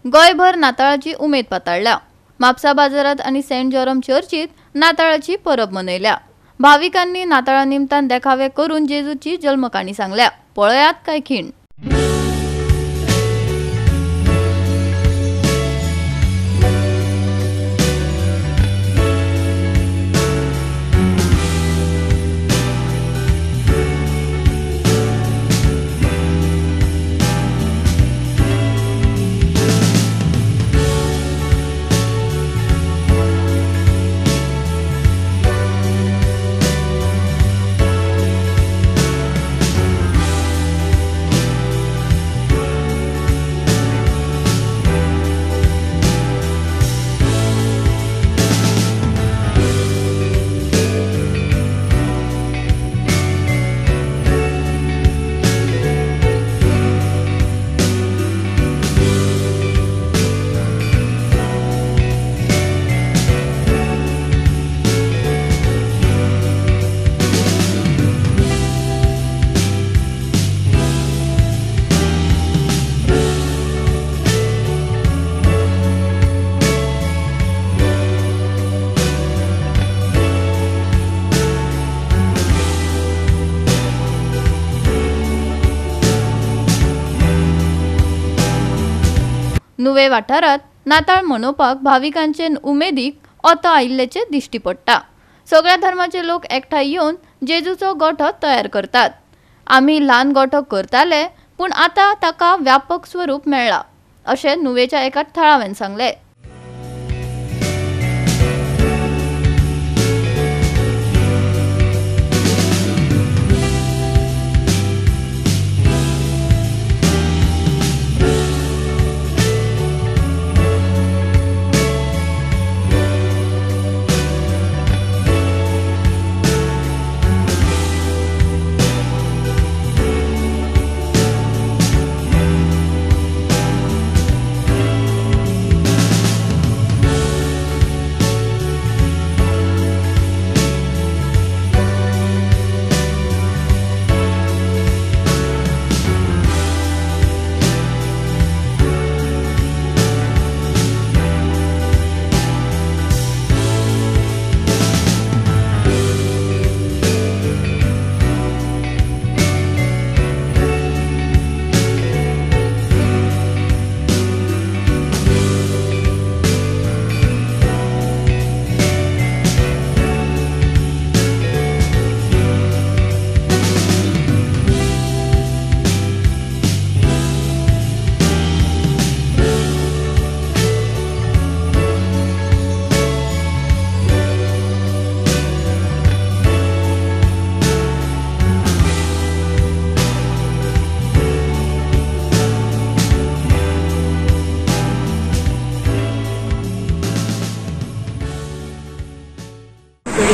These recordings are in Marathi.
गोयभर नाताळाची उमेद पाताळल्या। म्हापसा बाजारात आणि सेंट जॉरम चर्चीत नाताळाची परब मनयल्या। भाविकांनी नाताळा निमतान देखावे करून जेजूची जल्मकाणी सांगल्या। पळयात काय खीण। नुवे वाठारात नाताळ मनोवपाक भाविकांचे उमेदीक ओतो आयिल्ल्याचे दिश्टी पडटा। सगळ्या धर्माचे लोक एकठांय येवन जेजूचो गोठो तयार करतात। आम्ही ल्हान गोठो करताले पूण आता ताका व्यापक स्वरूप मेळ्ळा, अशें नुवेच्या एका थळाव्यान सांगले।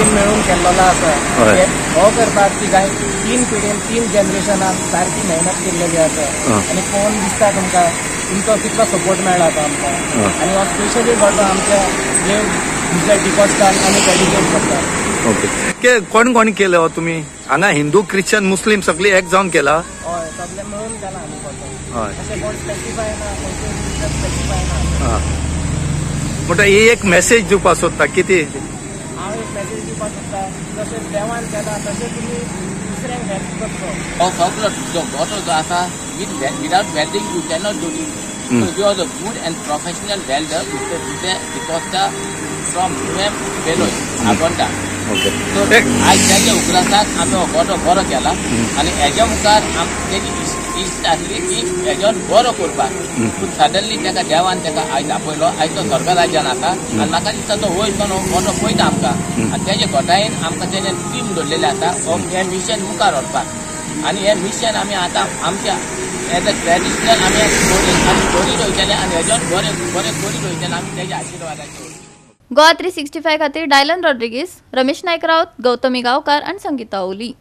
मिळून केल्लो आसा हो करतात की काय 3 पिढीन 3 जनरेशनान सारकी मेहनत केल्लेली आसा आनी पळोवन दिसता तुमकां तुमचो कितलो सपोर्ट मेळ्ळा तो आमकां आनी हो स्पेशली गोठो आमच्या जे विजय डिकॉस्टान आमी डेडिकेट करतात। ओके कोण कोण केलो तुम्ही हांगा हिंदू क्रिश्चन मुस्लिम सगळी एक जावन केला? हय सगळे मिळून केला आमी गोठो। अशें कोण स्पेसिफाय ना खंयचो स्पेसिफाय ना। म्हणटा ही एक मेसेज दिवपाक सोदता कितें? हांव एक मेसेज दिवपाक सोदता जशें देवान केला तशें तुमी दुसऱ्यांक हेल्प करचो। हो सगळो जो गोठो जो आसा without welding you cannot do it. So you are the good and professional welder with the Costa from UM Beloy, Agonda. Okay. So आयच्या उगडासाक आमी हो गोठो बरो केला आनी हेज्या मुखार तेजी इश्ट आसली की हेजोन बरो करपाक पूण सडनली तेका देवान तेका आयज आपयलो आयज तो स्वर्ग राज्यान आसा आनी म्हाका दिसता तो वयर तो गोठो पळयता आमकां आनी तेजे गोठायेन आमकां तेणें टीम दवरलेलें आसा हें मिशन मुखार व्हरपाक आनी हें मिशन आमी आतां आमच्या एज अ ट्रेडिशनल आमी स्टोरी रोयतले आनी हेजोन बरें बरें स्टोरी रोयतले आमी तेजे आशिर्वादाचेर। गोवा 365 खातीर डायलन रॉड्रिगीस, रमेश नायक राउत, गौतमी गांवकार आनी संगीता ओली।